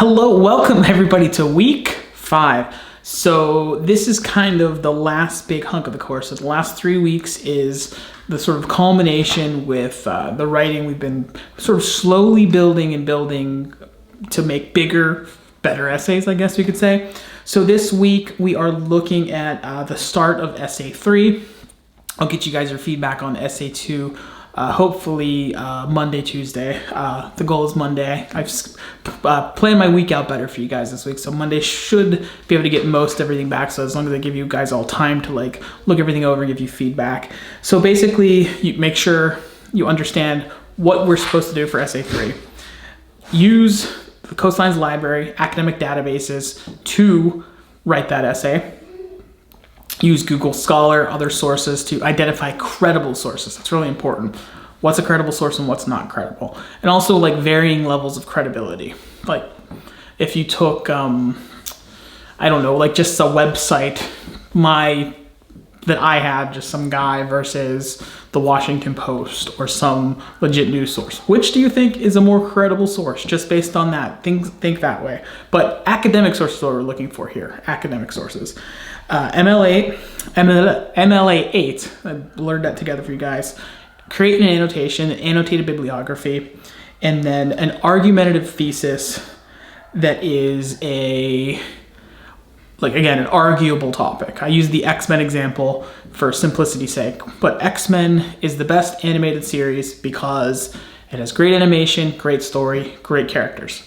Hello, welcome everybody to week 5. So this is kind of the last big hunk of the course. So the last 3 weeks is the sort of culmination with the writing. We've been sort of slowly building to make bigger, better essays, I guess we could say. So this week we are looking at the start of Essay 3. I'll get you guys your feedback on Essay 2. Hopefully Monday, Tuesday. The goal is Monday. I've planned my week out better for you guys this week. So Monday should be able to get most everything back. So as long as I give you guys all time to look everything over and give you feedback. So basically you make sure you understand what we're supposed to do for Essay 3. Use the Coastlines Library, academic databases to write that essay. Use Google Scholar, other sources to identify credible sources. That's really important. What's a credible source and what's not credible. And also varying levels of credibility. Like if you took, I don't know, just a website, that I had, just some guy versus the Washington Post or some legit news source. Which do you think is a more credible source? Just based on that, think that way. But academic sources are what we're looking for here, academic sources. MLA8, I blurred that together for you guys. Create an annotation, an annotated bibliography, and then an argumentative thesis that is an arguable topic. I use the X-Men example for simplicity's sake, but X-Men is the best animated series because it has great animation, great story, great characters.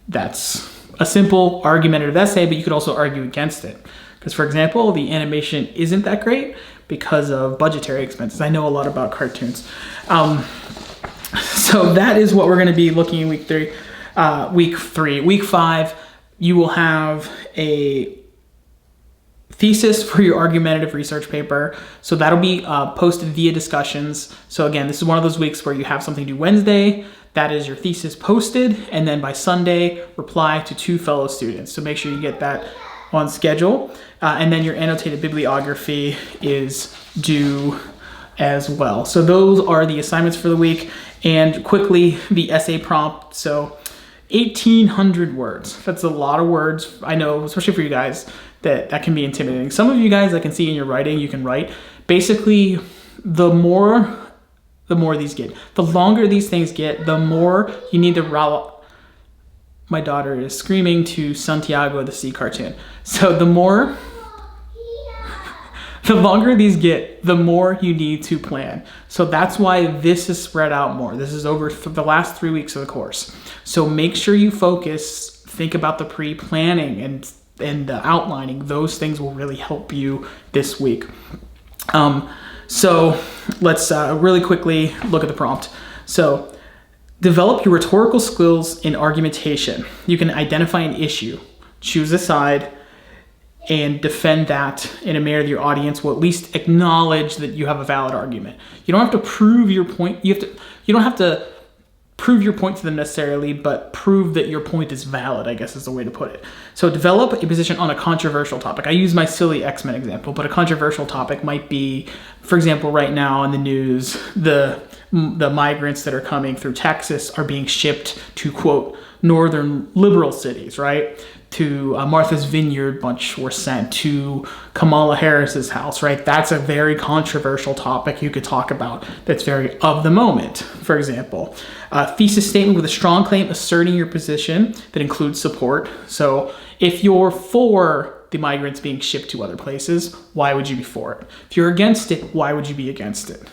That's a simple argumentative essay, but you could also argue against it. Because, for example, the animation isn't that great because of budgetary expenses. I know a lot about cartoons. So that is what we're going to be looking at week 3. Week 5, you will have a thesis for your argumentative research paper. So that'll be posted via discussions. So again, this is one of those weeks where you have something due Wednesday. That is your thesis posted. And then by Sunday, reply to 2 fellow students. So make sure you get that on schedule. And then your annotated bibliography is due as well. So those are the assignments for the week. And quickly, the essay prompt. So 1,800 words. That's a lot of words. I know, especially for you guys, that can be intimidating. Some of you guys, I can see in your writing, you can write. Basically, the more these get. The longer these things get, the more you need to My daughter is screaming to Santiago the Sea cartoon. So the longer these get, the more you need to plan. So that's why this is spread out more. This is over the last 3 weeks of the course. So make sure you focus, think about the pre-planning and the outlining. Those things will really help you this week. So let's really quickly look at the prompt. So develop your rhetorical skills in argumentation. You can identify an issue, choose a side, and defend that in a manner that your audience will at least acknowledge that you have a valid argument. You don't have to prove your point. You don't have to prove your point to them necessarily, but prove that your point is valid, I guess is the way to put it. So develop a position on a controversial topic. I use my silly X-Men example, but a controversial topic might be, for example, right now in the news, the migrants that are coming through Texas are being shipped to, quote, northern liberal cities, right? To Martha's Vineyard bunch were sent to Kamala Harris's house, right? That's a very controversial topic you could talk about that's very of the moment, for example. Thesis statement with a strong claim asserting your position that includes support. So if you're for the migrants being shipped to other places, why would you be for it? If you're against it, why would you be against it?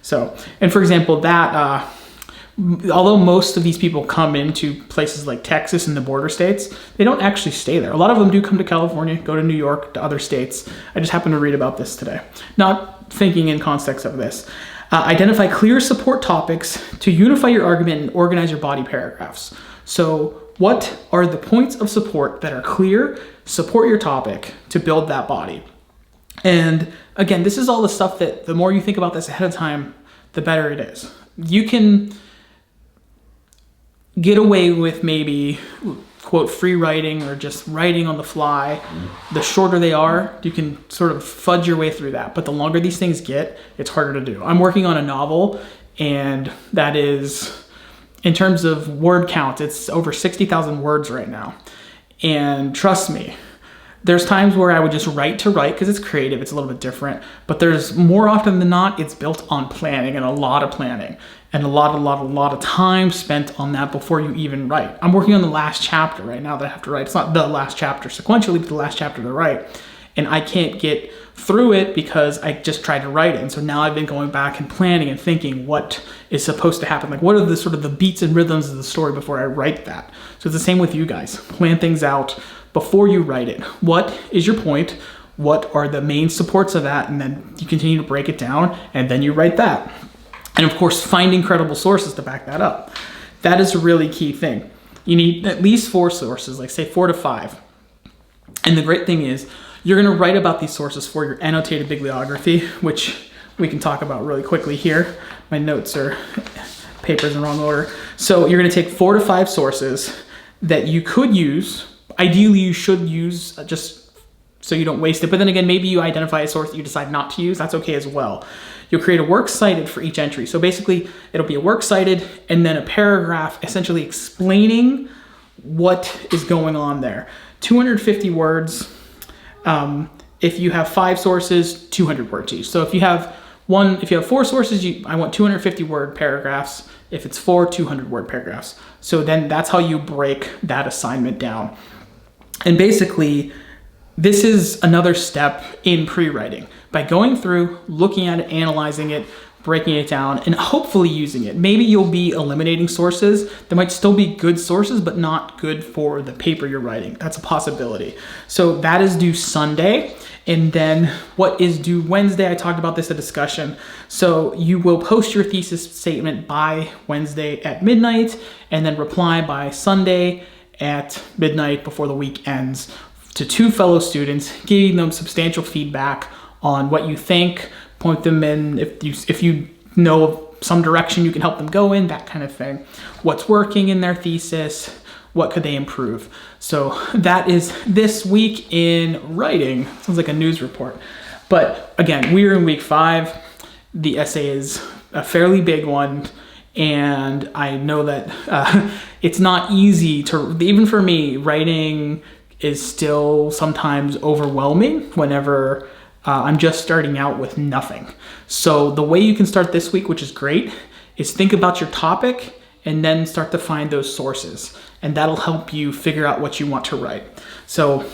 So, and for example, that although most of these people come into places like Texas and the border states, they don't actually stay there. A lot of them do come to California, go to New York, to other states. I just happened to read about this today. Not thinking in context of this. Identify clear support topics to unify your argument and organize your body paragraphs. So what are the points of support that are clear, support your topic to build that body? And again, this is all the stuff that the more you think about this ahead of time, the better it is. You can get away with maybe, quote, free writing or just writing on the fly. The shorter they are, you can sort of fudge your way through that. But the longer these things get, it's harder to do. I'm working on a novel, and that is in terms of word count, it's over 60,000 words right now. And trust me, there's times where I would just write to write because it's creative, it's a little bit different. But there's more often than not, it's built on planning and a lot of planning and a lot of time spent on that before you even write. I'm working on the last chapter right now that I have to write. It's not the last chapter sequentially, but the last chapter to write. And I can't get through it because I just tried to write it. And so now I've been going back and planning and thinking what is supposed to happen. Like what are the sort of the beats and rhythms of the story before I write that? So it's the same with you guys. Plan things out before you write it. What is your point? What are the main supports of that? And then you continue to break it down and then you write that. And of course, finding credible sources to back that up. That is a really key thing. You need at least 4 sources, like say 4 to 5. And the great thing is you're gonna write about these sources for your annotated bibliography, which we can talk about really quickly here. My notes are papers in the wrong order. So you're gonna take 4 to 5 sources that you could use. Ideally, you should use just so you don't waste it. But then again, maybe you identify a source that you decide not to use. That's okay as well. You'll create a works cited for each entry. So basically, it'll be a works cited and then a paragraph essentially explaining what is going on there. 250 words. If you have 5 sources, 200 words each. So if you have 4 sources, I want 250 word paragraphs. If it's 4, 200 word paragraphs. So then that's how you break that assignment down. And basically, this is another step in pre-writing. By going through, looking at it, analyzing it, breaking it down, and hopefully using it. Maybe you'll be eliminating sources that might still be good sources, but not good for the paper you're writing. That's a possibility. So that is due Sunday. And then what is due Wednesday? I talked about this at discussion. So you will post your thesis statement by Wednesday at midnight and then reply by Sunday at midnight before the week ends to 2 fellow students, giving them substantial feedback on what you think, point them in, if you know of some direction you can help them go in, that kind of thing. What's working in their thesis, what could they improve? So that is this week in writing. Sounds like a news report. But again, we're in week 5. The essay is a fairly big one. And I know that it's not easy to, even for me, writing is still sometimes overwhelming whenever I'm just starting out with nothing. So the way you can start this week, which is great, is think about your topic and then start to find those sources. And that'll help you figure out what you want to write. So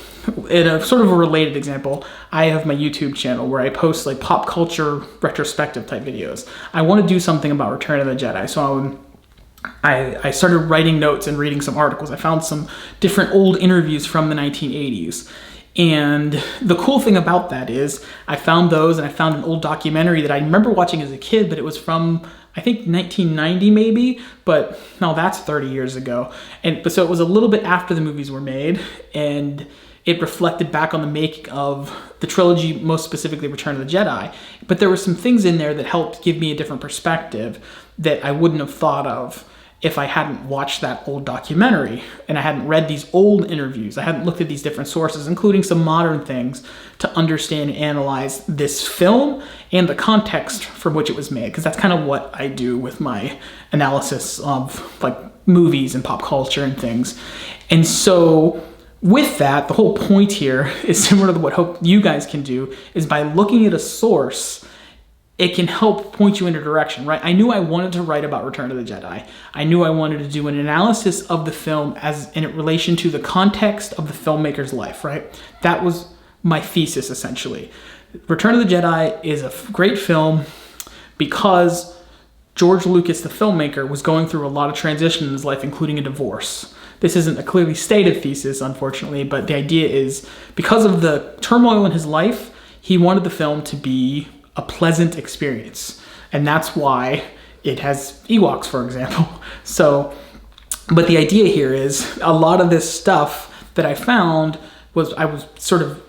in a sort of a related example, I have my YouTube channel where I post like pop culture retrospective type videos. I want to do something about Return of the Jedi. So I started writing notes and reading some articles. I found some different old interviews from the 1980s. And the cool thing about that is I found those, and I found an old documentary that I remember watching as a kid, but it was from, I think, 1990 maybe, but no, that's 30 years ago. So it was a little bit after the movies were made, and it reflected back on the making of the trilogy, most specifically Return of the Jedi. But there were some things in there that helped give me a different perspective that I wouldn't have thought of if I hadn't watched that old documentary and I hadn't read these old interviews. I hadn't looked at these different sources, including some modern things, to understand and analyze this film and the context from which it was made, because that's kind of what I do with my analysis of like movies and pop culture and things. And so with that, the whole point here is similar to what I hope you guys can do, is by looking at a source, it can help point you in a direction, right? I knew I wanted to write about Return of the Jedi. I knew I wanted to do an analysis of the film as in relation to the context of the filmmaker's life, right? That was my thesis, essentially. Return of the Jedi is a great film because George Lucas, the filmmaker, was going through a lot of transition in his life, including a divorce. This isn't a clearly stated thesis, unfortunately, but the idea is because of the turmoil in his life, he wanted the film to be a pleasant experience. And that's why it has Ewoks, for example. So, but the idea here is a lot of this stuff that I found I was sort of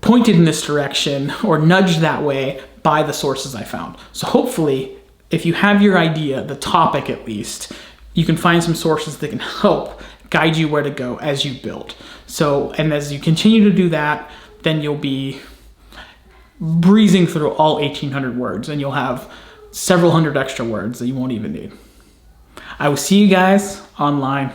pointed in this direction or nudged that way by the sources I found. So hopefully, if you have your idea, the topic at least, you can find some sources that can help guide you where to go as you build. So, and as you continue to do that, then you'll be breezing through all 1,800 words, and you'll have several hundred extra words that you won't even need. I will see you guys online.